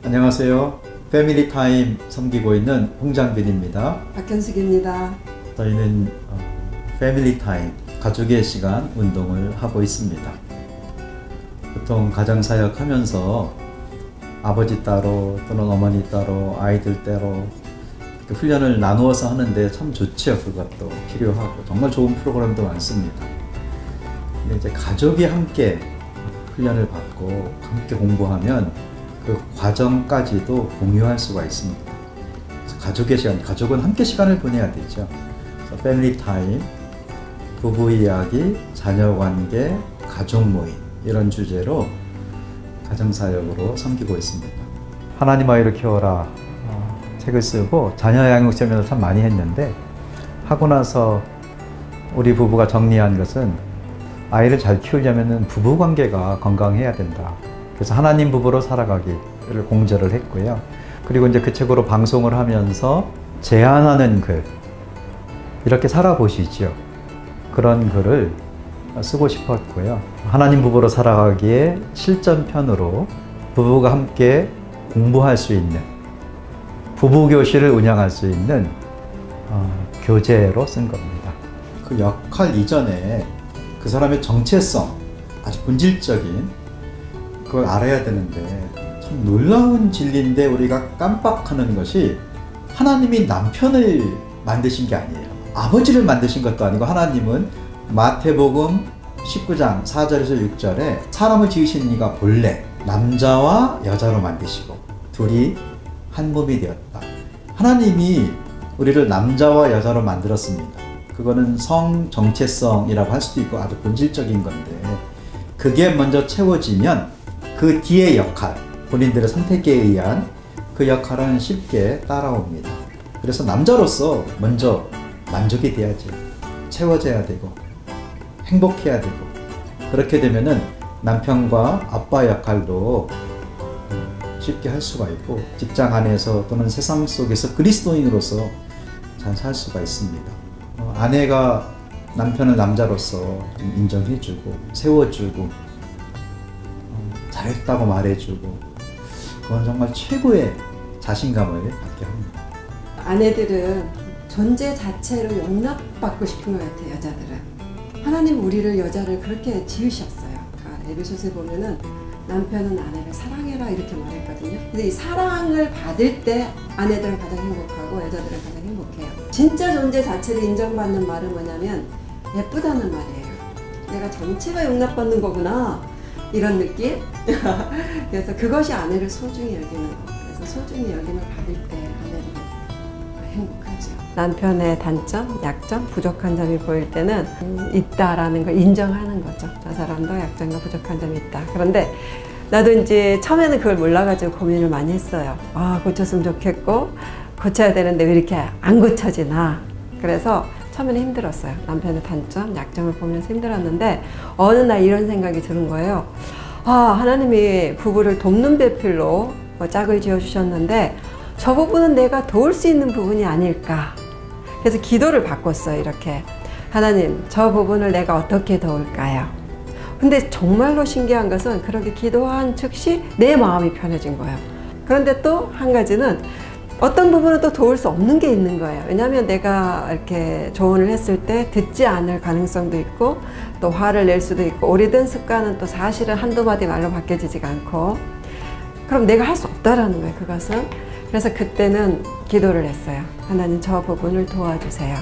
안녕하세요. 패밀리타임 섬기고 있는 홍장빈입니다. 박현숙입니다. 저희는 패밀리타임, 가족의 시간 운동을 하고 있습니다. 보통 가정사역 하면서 아버지 따로 또는 어머니 따로 아이들 따로 훈련을 나누어서 하는데 참 좋죠. 그것도 필요하고 정말 좋은 프로그램도 많습니다. 근데 이제 가족이 함께 훈련을 받고 함께 공부하면 그 과정까지도 공유할 수가 있습니다. 그래서 가족의 시간, 가족은 함께 시간을 보내야 되죠. 그래서 패밀리 타임, 부부 이야기, 자녀 관계, 가족 모임 이런 주제로 가정사역으로 섬기고 있습니다. 하나님 아이를 키워라 책을 쓰고 자녀 양육 세미나를 참 많이 했는데 하고 나서 우리 부부가 정리한 것은 아이를 잘 키우려면 부부 관계가 건강해야 된다. 그래서 하나님 부부로 살아가기를 공저를 했고요. 그리고 이제 그 책으로 방송을 하면서 제안하는 글, 이렇게 살아보시죠. 그런 글을 쓰고 싶었고요. 하나님 부부로 살아가기에 실전편으로 부부가 함께 공부할 수 있는 부부교실을 운영할 수 있는 교재로 쓴 겁니다. 그 역할 이전에 그 사람의 정체성, 아주 본질적인 그걸 알아야 되는데 참 놀라운 진리인데 우리가 깜빡하는 것이 하나님이 남편을 만드신 게 아니에요. 아버지를 만드신 것도 아니고 하나님은 마태복음 19장 4절에서 6절에 사람을 지으신 이가 본래 남자와 여자로 만드시고 둘이 한 몸이 되었다. 하나님이 우리를 남자와 여자로 만들었습니다. 그거는 성 정체성이라고 할 수도 있고 아주 본질적인 건데 그게 먼저 채워지면 그 뒤의 역할, 본인들의 선택에 의한 그 역할은 쉽게 따라옵니다. 그래서 남자로서 먼저 만족이 돼야죠. 채워져야 되고 행복해야 되고 그렇게 되면은 남편과 아빠 역할도 쉽게 할 수가 있고 직장 안에서 또는 세상 속에서 그리스도인으로서 잘 살 수가 있습니다. 아내가 남편을 남자로서 좀 인정해주고 세워주고 잘했다고 말해주고 그건 정말 최고의 자신감을 갖게 합니다. 아내들은 존재 자체로 용납받고 싶은 것 같아요. 여자들은. 하나님 우리를 여자를 그렇게 지으셨어요. 그러니까 에베소서에 보면은 남편은 아내를 사랑해라 이렇게 말했거든요. 근데 이 사랑을 받을 때 아내들은 가장 행복하고 여자들은 가장 행복해요. 진짜 존재 자체를 인정받는 말은 뭐냐면 예쁘다는 말이에요. 내가 전체가 용납받는 거구나 이런 느낌? 그래서 그것이 아내를 소중히 여기는 거. 그래서 소중히 여김을 받을 때 아내는 행복하죠. 남편의 단점, 약점, 부족한 점이 보일 때는 있다라는 걸 인정하는 거죠. 저 사람도 약점과 부족한 점이 있다. 그런데 나도 이제 처음에는 그걸 몰라가지고 고민을 많이 했어요. 아, 고쳤으면 좋겠고 고쳐야 되는데 왜 이렇게 안 고쳐지나. 그래서 처음에는 힘들었어요. 남편의 단점, 약점을 보면서 힘들었는데 어느 날 이런 생각이 드는 거예요. 아, 하나님이 부부를 돕는 배필로 짝을 지어주셨는데 저 부분은 내가 도울 수 있는 부분이 아닐까. 그래서 기도를 바꿨어요. 이렇게 하나님, 저 부분을 내가 어떻게 도울까요? 근데 정말로 신기한 것은 그렇게 기도한 즉시 내 마음이 편해진 거예요. 그런데 또 한 가지는 어떤 부분은 또 도울 수 없는 게 있는 거예요. 왜냐하면 내가 이렇게 조언을 했을 때 듣지 않을 가능성도 있고 또 화를 낼 수도 있고 오래된 습관은 또 사실은 한두 마디 말로 바뀌어지지가 않고 그럼 내가 할 수 없다라는 거예요. 그것은. 그래서 그때는 기도를 했어요. 하나님 저 부분을 도와주세요.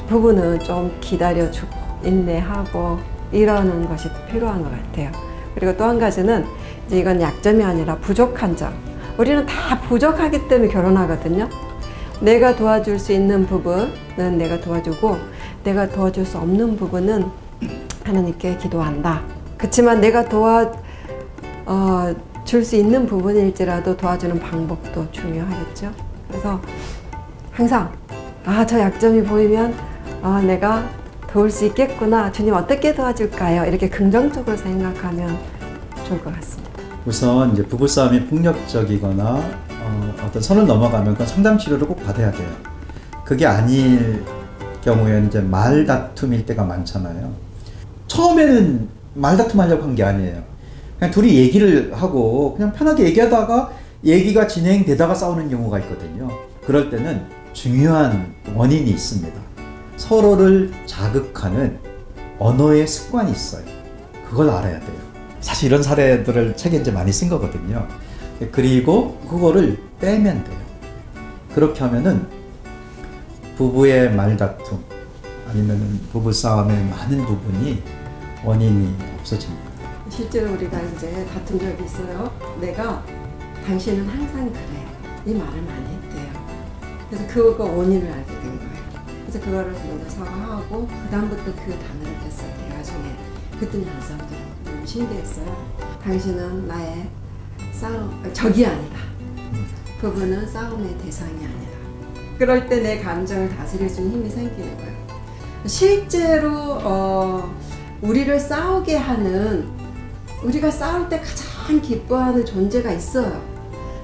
부부는 좀 기다려주고 인내하고 이러는 것이 필요한 것 같아요. 그리고 또 한 가지는 이제 이건 약점이 아니라 부족한 점. 우리는 다 부족하기 때문에 결혼하거든요. 내가 도와줄 수 있는 부분은 내가 도와주고 내가 도와줄 수 없는 부분은 하나님께 기도한다. 그렇지만 내가 줄 수 있는 부분일지라도 도와주는 방법도 중요하겠죠. 그래서 항상 저 약점이 보이면 내가 도울 수 있겠구나. 주님 어떻게 도와줄까요? 이렇게 긍정적으로 생각하면 좋을 것 같습니다. 우선 이제 부부싸움이 폭력적이거나 어떤 선을 넘어가면 그건 상담 치료를 꼭 받아야 돼요. 그게 아닐 경우에는 이제 말다툼일 때가 많잖아요. 처음에는 말다툼 하려고 한 게 아니에요. 그냥 둘이 얘기를 하고 그냥 편하게 얘기하다가 얘기가 진행되다가 싸우는 경우가 있거든요. 그럴 때는 중요한 원인이 있습니다. 서로를 자극하는 언어의 습관이 있어요. 그걸 알아야 돼요. 사실 이런 사례들을 책에 이제 많이 쓴 거거든요. 그리고 그거를 빼면 돼요. 그렇게 하면은 부부의 말다툼 아니면 부부싸움의 많은 부분이 원인이 없어집니다. 실제로 우리가 이제 다툰 적이 있어요. 내가 당신은 항상 그래. 이 말을 많이 했대요. 그래서 그거 원인을 알게 된 거예요. 그래서 그거를 먼저 사과하고 그 다음부터 그 단어를 뺐어요. 대화 중에. 그랬더니 안 싸우더라고요. 너무 신기했어요. 당신은 나의 적이 아니다. 부부는 싸움의 대상이 아니다. 그럴 때 내 감정을 다스릴 수 있는 힘이 생기는 거예요. 실제로 우리를 싸우게 하는, 우리가 싸울 때 가장 기뻐하는 존재가 있어요.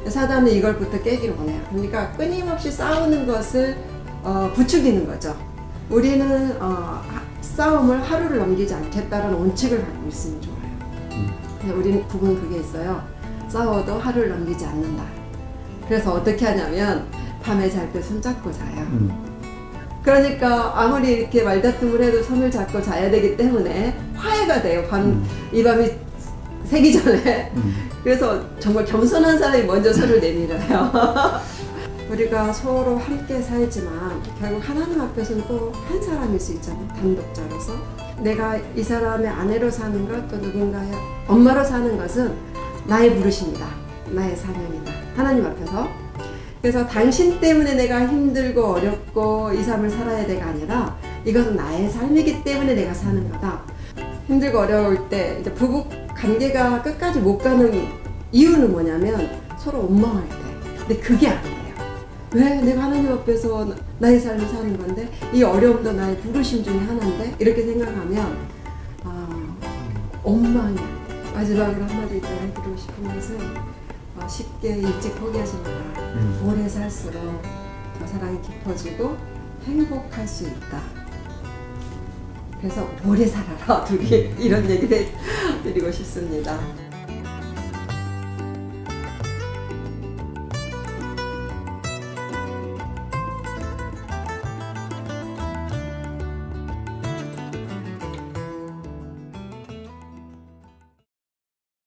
사단은 이걸부터 깨기를 원해요. 그러니까 끊임없이 싸우는 것을 부추기는 거죠. 우리는 싸움을 하루를 넘기지 않겠다는 원칙을 갖고 있으면 좋아요. 우리는 부부는 그게 있어요. 싸워도 하루를 넘기지 않는다. 그래서 어떻게 하냐면 밤에 잘 때 손잡고 자요. 그러니까 아무리 이렇게 말다툼을 해도 손을 잡고 자야 되기 때문에 화해가 돼요. 이 밤이 새기 전에. 그래서 정말 겸손한 사람이 먼저 손을 내밀어요. 우리가 서로 함께 살지만 결국 하나님 앞에서는 또 한 사람일 수 있잖아요. 단독자로서. 내가 이 사람의 아내로 사는 것, 또 누군가의 엄마로 사는 것은 나의 부르심이다. 나의 사명이다. 하나님 앞에서. 그래서 당신 때문에 내가 힘들고 어렵고 이 삶을 살아야 돼가 아니라 이것은 나의 삶이기 때문에 내가 사는 거다. 힘들고 어려울 때 이제 부부 관계가 끝까지 못 가는 이유는 뭐냐면 서로 원망할 때. 근데 그게 아니에요. 왜? 내가 하나님 앞에서 나의 삶을 사는 건데 이 어려움도 나의 부르심 중에 하나인데 이렇게 생각하면 원망이야. 마지막으로 한마디 더 해드리고 싶은 것은 쉽게 일찍 포기하지 마라. 오래 살수록 더 사랑이 깊어지고 행복할 수 있다. 그래서 오래 살아라. 둘이 이런 얘기를 드리고 싶습니다.